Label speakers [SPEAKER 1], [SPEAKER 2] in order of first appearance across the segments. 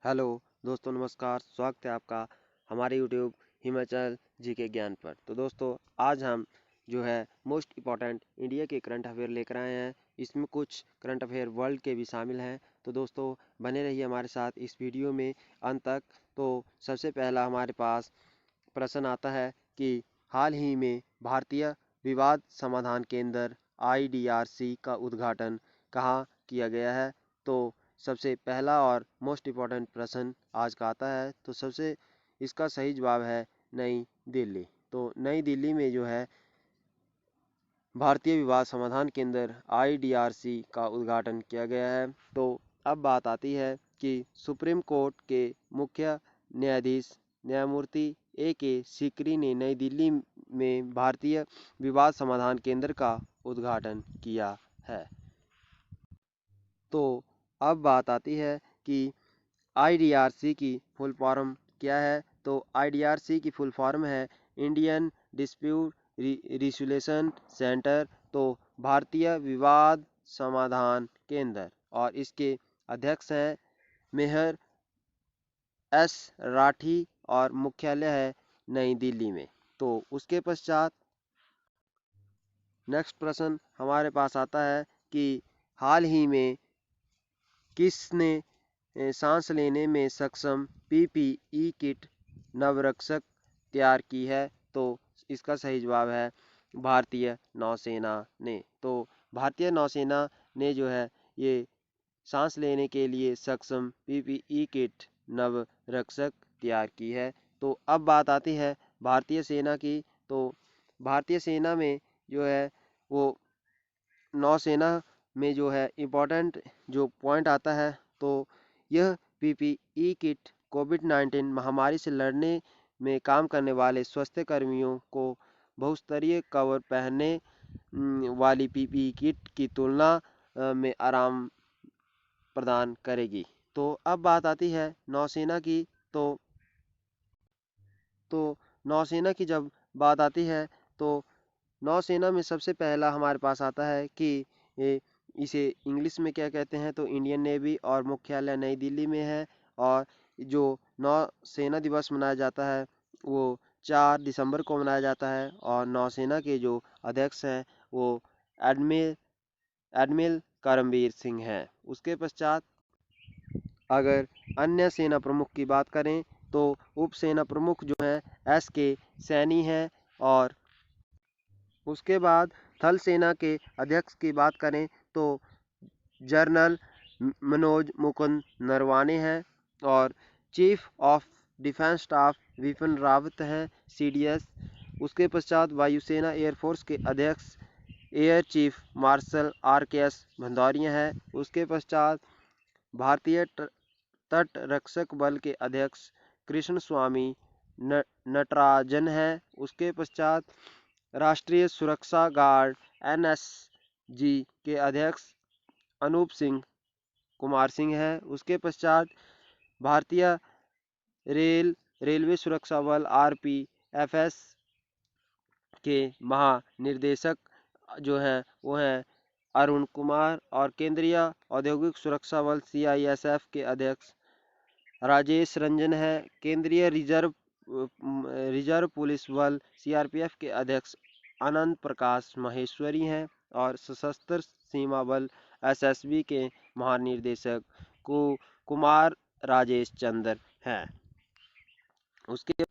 [SPEAKER 1] Hello दोस्तों, नमस्कार। स्वागत है आपका हमारे यूट्यूब हिमाचल जी के ज्ञान पर। तो दोस्तों, आज हम जो है मोस्ट इम्पॉर्टेंट इंडिया के करंट अफेयर लेकर आए हैं। इसमें कुछ करंट अफेयर वर्ल्ड के भी शामिल हैं। तो दोस्तों, बने रहिए हमारे साथ इस वीडियो में अंत तक। तो सबसे पहला हमारे पास प्रश्न आता है कि हाल ही में भारतीय विवाद समाधान केंद्र IDRC का उद्घाटन कहाँ किया गया है। तो सबसे पहला और मोस्ट इम्पॉर्टेंट प्रश्न आज का आता है। तो सबसे इसका सही जवाब है नई दिल्ली। तो नई दिल्ली में जो है भारतीय विवाद समाधान केंद्र IDRC का उद्घाटन किया गया है। तो अब बात आती है कि सुप्रीम कोर्ट के मुख्य न्यायाधीश न्यायमूर्ति A.K. सीकरी ने नई दिल्ली में भारतीय विवाद समाधान केंद्र का उद्घाटन किया है। तो अब बात आती है कि IDRC की फुल फॉर्म क्या है। तो IDRC की फुल फॉर्म है इंडियन डिस्प्यूट रिसोल्यूशन सेंटर। तो भारतीय विवाद समाधान केंद्र, और इसके अध्यक्ष हैं मेहर S राठी और मुख्यालय है नई दिल्ली में। तो उसके पश्चात नेक्स्ट प्रश्न हमारे पास आता है कि हाल ही में किसने सांस लेने में सक्षम PPE किट नवरक्षक तैयार की है। तो इसका सही जवाब है भारतीय नौसेना ने। तो भारतीय नौसेना ने जो है ये सांस लेने के लिए सक्षम PPE किट नवरक्षक तैयार की है। तो अब बात आती है भारतीय सेना की। तो भारतीय सेना में जो है वो नौसेना में जो है इम्पोर्टेंट जो पॉइंट आता है, तो यह PPE किट कोविड-19 महामारी से लड़ने में काम करने वाले स्वास्थ्य कर्मियों को बहुस्तरीय कवर पहनने वाली PPE किट की तुलना में आराम प्रदान करेगी। तो अब बात आती है नौसेना की। तो नौसेना की जब बात आती है, तो नौसेना में सबसे पहला हमारे पास आता है कि इसे इंग्लिश में क्या कहते हैं। तो इंडियन नेवी, और मुख्यालय नई दिल्ली में है। और जो नौसेना दिवस मनाया जाता है वो 4 दिसंबर को मनाया जाता है। और नौसेना के जो अध्यक्ष हैं वो एडमिरल एडमिरल करमबीर सिंह हैं। उसके पश्चात अगर अन्य सेना प्रमुख की बात करें, तो उप सेना प्रमुख जो है SK सैनी है। और उसके बाद थल सेना के अध्यक्ष की बात करें तो जनरल मनोज मुकुंद नरवाने हैं। और chief of defence staff Vipin Rawat हैं, CDS। उसके पश्चात वायुसेना एयरफोर्स के अध्यक्ष air chief marshal RKS Bhadauria हैं। उसके पश्चात भारतीय तट रक्षक बल के अध्यक्ष कृष्ण स्वामी नटराजन हैं। उसके पश्चात राष्ट्रीय सुरक्षा गार्ड NSG के अध्यक्ष अनूप सिंह कुमार सिंह है। उसके पश्चात भारतीय रेलवे सुरक्षा बल RPFS के महानिर्देशक जो हैं वो हैं अरुण कुमार। और केंद्रीय औद्योगिक सुरक्षा बल CISF के अध्यक्ष राजेश रंजन है। केंद्रीय रिजर्व पुलिस बल CRPF के अध्यक्ष अनंत प्रकाश महेश्वरी हैं। और सशस्त्र सीमा बल SSB के महानिर्देशक कुमार राजेश चंद्र हैं। उसके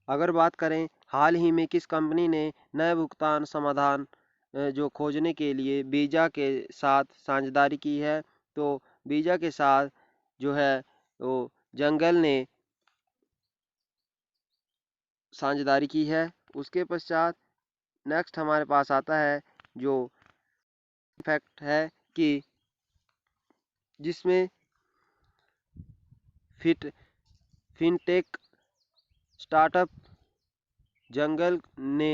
[SPEAKER 1] अगर बात करें हाल ही में किस कंपनी ने नए भुगतान समाधान जो खोजने के लिए वीजा के साथ साझेदारी की है। तो वीजा के साथ जो है वो जंगल ने साझेदारी की है। उसके पश्चात नेक्स्ट हमारे पास आता है जो फैक्ट है कि जिसमें फिनटेक स्टार्टअप जंगल ने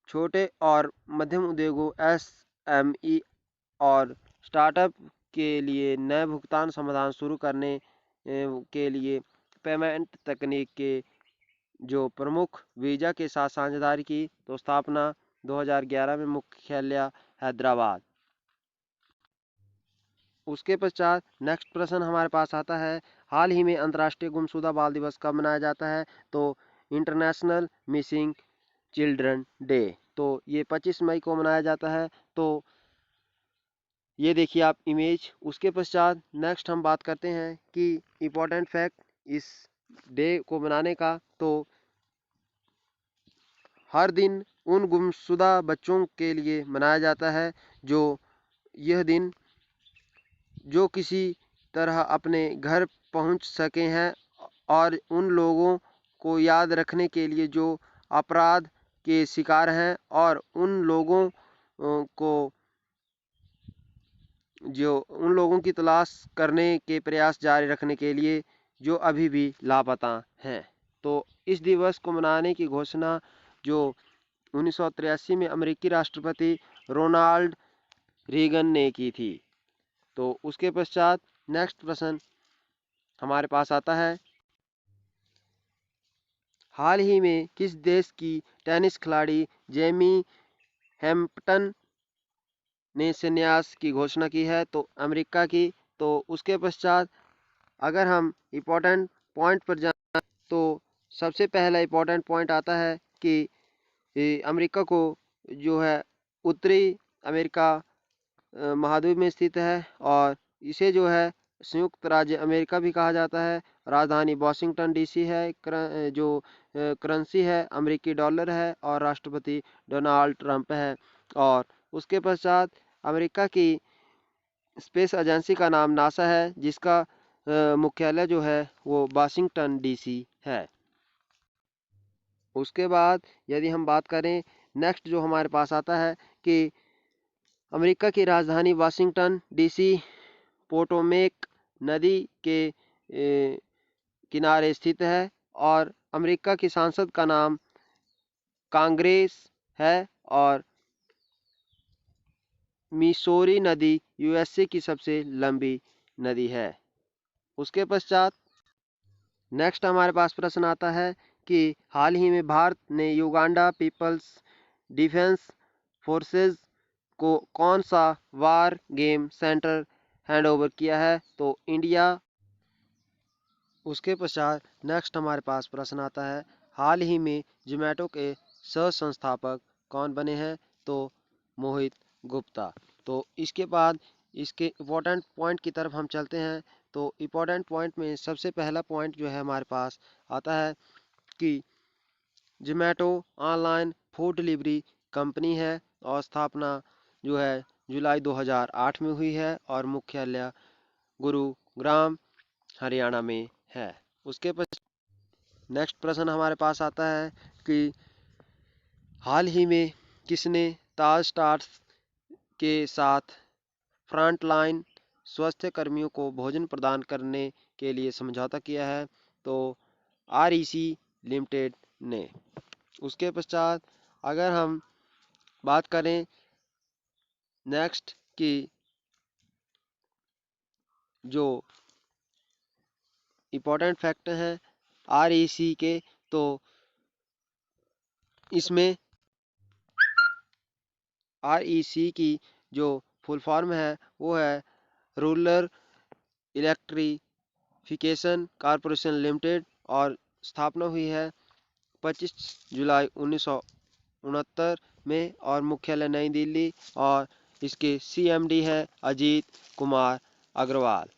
[SPEAKER 1] छोटे और मध्यम उद्योगों SME और स्टार्टअप के लिए नए भुगतान समाधान शुरू करने के लिए पेमेंट तकनीक के जो प्रमुख वीजा के साथ साझेदारी की। तो स्थापना 2011 में, मुख्यालय हैदराबाद। उसके पश्चात नेक्स्ट प्रश्न हमारे पास आता है, हाल ही में अंतर्राष्ट्रीय गुमशुदा बाल दिवस कब मनाया जाता है? तो इंटरनेशनल मिसिंग चिल्ड्रन डे, तो ये 25 मई को मनाया जाता है। तो ये देखिए आप इमेज। उसके पश्चात नेक्स्ट हम बात करते हैं कि इम्पोर्टेंट फैक्ट इस डे को मनाने का। तो हर दिन उन गुमशुदा बच्चों के लिए मनाया जाता है जो यह दिन जो किसी तरह अपने घर पहुंच सके हैं, और उन लोगों को याद रखने के लिए जो अपराध के शिकार हैं, और उन लोगों की तलाश करने के प्रयास जारी रखने के लिए जो अभी भी लापता हैं। तो इस दिवस को मनाने की घोषणा जो 1983 में अमेरिकी राष्ट्रपति रोनाल्ड रीगन ने की थी। तो उसके पश्चात नेक्स्ट प्रश्न हमारे पास आता है, हाल ही में किस देश की टेनिस खिलाड़ी जेमी हैम्पटन ने संन्यास की घोषणा की है? तो अमेरिका की। तो उसके पश्चात अगर हम इम्पोर्टेंट पॉइंट पर जाएं, तो सबसे पहला इम्पोर्टेंट पॉइंट आता है कि अमेरिका को जो है उत्तरी अमेरिका महाद्वीप में स्थित है, और इसे जो है संयुक्त राज्य अमेरिका भी कहा जाता है। राजधानी वाशिंगटन डीसी है। जो करेंसी है अमेरिकी डॉलर है, और राष्ट्रपति डोनाल्ड ट्रंप है। और उसके पश्चात अमेरिका की स्पेस एजेंसी का नाम नासा है, जिसका मुख्यालय जो है वो वाशिंगटन डीसी है। उसके बाद यदि हम बात करें, नेक्स्ट जो हमारे पास आता है कि अमेरिका की राजधानी वाशिंगटन डीसी पोटोमेक नदी के किनारे स्थित है, और अमेरिका की सांसद का नाम कांग्रेस है, और मिसौरी नदी यूएसए की सबसे लंबी नदी है। उसके पश्चात नेक्स्ट हमारे पास प्रश्न आता है कि हाल ही में भारत ने युगांडा पीपल्स डिफेंस फोर्सेस को कौन सा वार गेम सेंटर हैंडओवर किया है? तो इंडिया। उसके पश्चात नेक्स्ट हमारे पास प्रश्न आता है, हाल ही में जोमेटो के सह संस्थापक कौन बने हैं? तो मोहित गुप्ता। तो इसके बाद इसके इम्पोर्टेंट पॉइंट की तरफ हम चलते हैं। तो इम्पोर्टेंट पॉइंट में सबसे पहला पॉइंट जो है हमारे पास आता है कि Zomato online food delivery company है, और स्थापना जो है जुलाई 2008 में हुई है, और मुख्यालय गुरुग्राम हरियाणा में है। उसके पश्चात नेक्स्ट प्रश्न हमारे पास आता है कि हाल ही में किसने ताज स्टार्स के साथ फ्रंटलाइन स्वास्थ्य कर्मियों को भोजन प्रदान करने के लिए समझौता किया है? तो आरईसी लिमिटेड ने। उसके पश्चात अगर हम बात करें नेक्स्ट की जो इम्पोर्टेंट फैक्टर हैं आरईसी के, तो इसमें आरईसी की जो फुल फॉर्म है वो है रूरल इलेक्ट्रिफिकेशन कॉरपोरेशन लिमिटेड, और स्थापना हुई है 25 जुलाई 1969 में, और मुख्यालय नई दिल्ली, और इसके सीएमडी है अजीत कुमार अग्रवाल।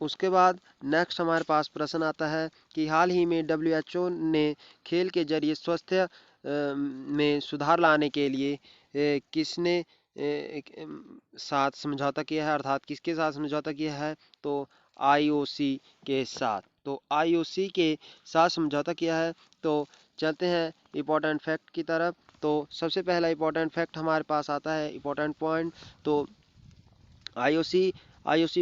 [SPEAKER 1] उसके बाद नेक्स्ट हमारे पास प्रश्न आता है कि हाल ही में डब्ल्यूएचओ ने खेल के जरिए स्वास्थ्य में सुधार लाने के लिए किसने साथ समझौता किया है, अर्थात किसके साथ समझौता किया है? तो आईओसी के साथ। तो आईओसी के साथ समझौता किया है। तो चलते हैं इम्पोर्टेंट फैक्ट की तरफ। तो सबसे पहला इम्पोर्टेंट फैक्ट हमारे पास आता है, इम्पोर्टेंट पॉइंट। तो आईओसी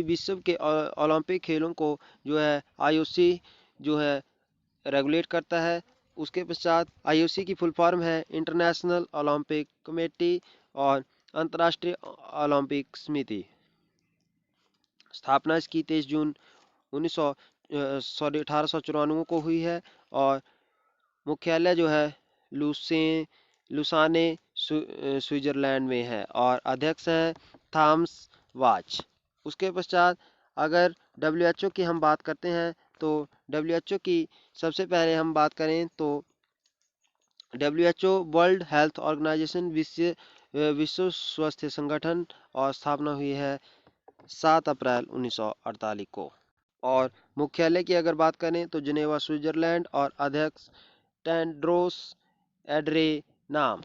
[SPEAKER 1] विश्व के ओलंपिक खेलों को जो है आईओसी जो है रेगुलेट करता है। उसके पश्चात आईओसी की फुल फॉर्म है इंटरनेशनल ओलंपिक कमेटी, और अंतर्राष्ट्रीय ओलंपिक समिति। स्थापना इसकी 23 जून 1894 को हुई है, और मुख्यालय जो है लुसाने स्विट्जरलैंड में है, और अध्यक्ष हैं थॉमस वाच। उसके पश्चात अगर WHO की हम बात करते हैं तो WHO की सबसे पहले हम बात करें तो WHO वर्ल्ड हेल्थ ऑर्गेनाइजेशन विश्व स्वास्थ्य संगठन और स्थापना हुई है 7 अप्रैल 1948 को। और मुख्यालय की अगर बात करें तो जिनेवा स्विट्जरलैंड और अध्यक्ष टेड्रोस एड्रेनाम।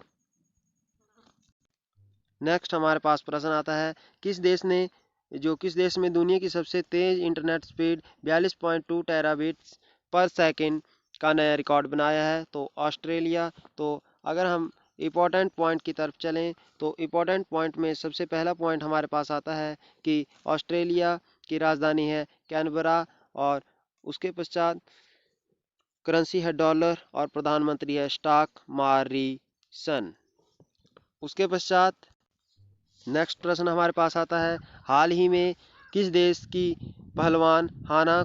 [SPEAKER 1] नेक्स्ट हमारे पास प्रश्न आता है किस देश में दुनिया की सबसे तेज internet speed 42.2 terabits per second का नया रिकॉर्ड बनाया है तो ऑस्ट्रेलिया। तो अगर हम इम्पोर्टेंट पॉइंट की तरफ चलें तो इम्पोर्टेंट पॉइंट में सबसे पहला पॉइंट हमारे पास आता है कि ऑस्ट्रेलिया की राजधानी है कैनबरा और उसके पश्चात करेंसी है डॉलर और प्रधानमंत्री है स्टॉक मॉरिसन। उसके पश्चात नेक्स्ट प्रश्न हमारे पास आता है हाल ही में किस देश की पहलवान हाना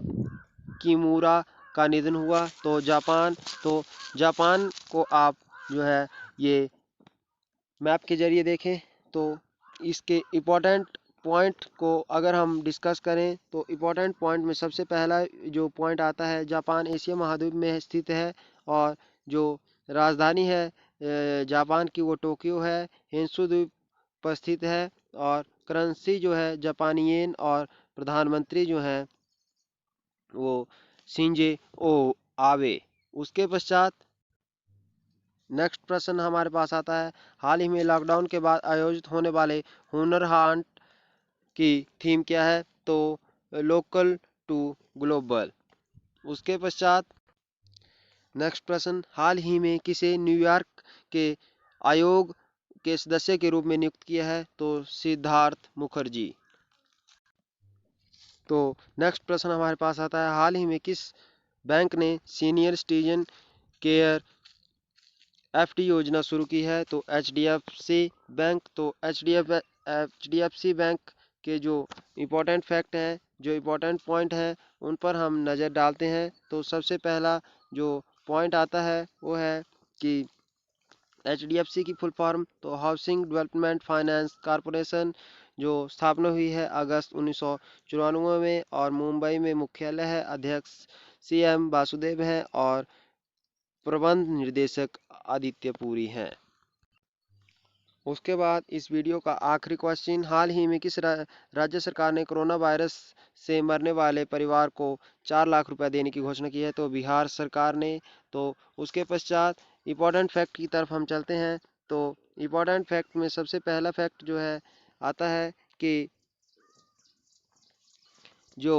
[SPEAKER 1] किमुरा का निधन हुआ तो जापान। तो जापान को आप जो है ये मैप के जरिए देखें तो इसके इम्पोर्टेंट पॉइंट को अगर हम डिस्कस करें तो इम्पोर्टेंट पॉइंट में सबसे पहला जो पॉइंट आता है जापान एशिया महाद्वीप में स्थित है और जो राजधानी है जापान की वो टोक्यो है, हिंसू द्वीप पर स्थित है और करेंसी जो है जापानी येन और प्रधानमंत्री जो हैं वो शिंजे ओ आबे। उसके पश्चात नेक्स्ट प्रश्न हमारे पास आता है हाल ही में लॉकडाउन के बाद आयोजित होने वाले हुनर हाट की थीम क्या है तो लोकल टू ग्लोबल। उसके पश्चात नेक्स्ट प्रश्न हाल ही में किसे न्यूयॉर्क के आयोग के सदस्य के रूप में नियुक्त किया है तो सिद्धार्थ मुखर्जी। तो नेक्स्ट प्रश्न हमारे पास आता है हाल ही में किस बैंक ने सीनियर सिटीजन केयर FD योजना शुरू की है तो HDFC बैंक। तो HDFC बैंक के जो इम्पोर्टेंट फैक्ट हैं जो इम्पोर्टेंट पॉइंट हैं उन पर हम नज़र डालते हैं तो सबसे पहला जो पॉइंट आता है वो है कि HDFC की फुल फॉर्म तो हाउसिंग डेवलपमेंट फाइनेंस कॉरपोरेशन जो स्थापना हुई है अगस्त 1994 में और मुंबई में मुख्यालय है। अध्यक्ष CM वासुदेव हैं और प्रबंध निर्देशक आदित्य पुरी हैं। उसके बाद इस वीडियो का आखिरी क्वेश्चन हाल ही में किस राज्य सरकार ने कोरोना वायरस से मरने वाले परिवार को 4 लाख रुपए देने की घोषणा की है तो बिहार सरकार ने। तो उसके पश्चात इम्पोर्टेंट फैक्ट की तरफ हम चलते हैं तो इम्पोर्टेंट फैक्ट में सबसे पहला फैक्ट जो है आता है कि जो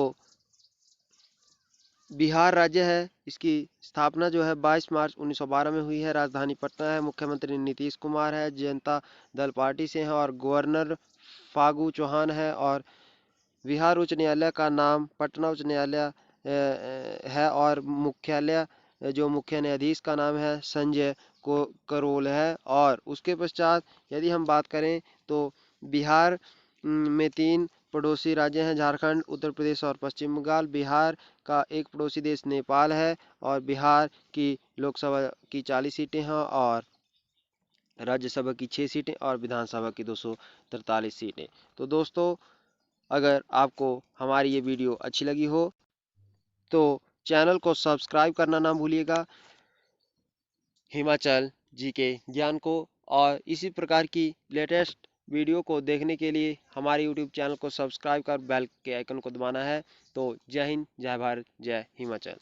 [SPEAKER 1] बिहार राज्य है इसकी स्थापना जो है 22 मार्च 1912 में हुई है। राजधानी पटना है, मुख्यमंत्री नीतीश कुमार है, जनता दल पार्टी से हैं और गवर्नर फागू चौहान है और बिहार उच्च न्यायालय का नाम पटना उच्च न्यायालय है और मुख्यालय जो मुख्य न्यायाधीश का नाम है संजय करोल है। और उसके पश्चात यदि हम बात करें तो बिहार में 3 पड़ोसी राज्य हैं झारखंड, उत्तर प्रदेश और पश्चिम बंगाल। बिहार का एक पड़ोसी देश नेपाल है और बिहार की लोकसभा की 40 सीटें हैं और राज्यसभा की 6 सीटें और विधानसभा की 243 सीटें। तो दोस्तों अगर आपको हमारी ये वीडियो अच्छी लगी हो तो चैनल को सब्सक्राइब करना ना भूलिएगा हिमाचल जीके ज्ञान को। और इसी प्रकार की लेटेस्ट वीडियो को देखने के लिए हमारे यूट्यूब चैनल को सब्सक्राइब कर बेल के आइकन को दबाना है। तो जय हिंद, जय भारत, जय हिमाचल।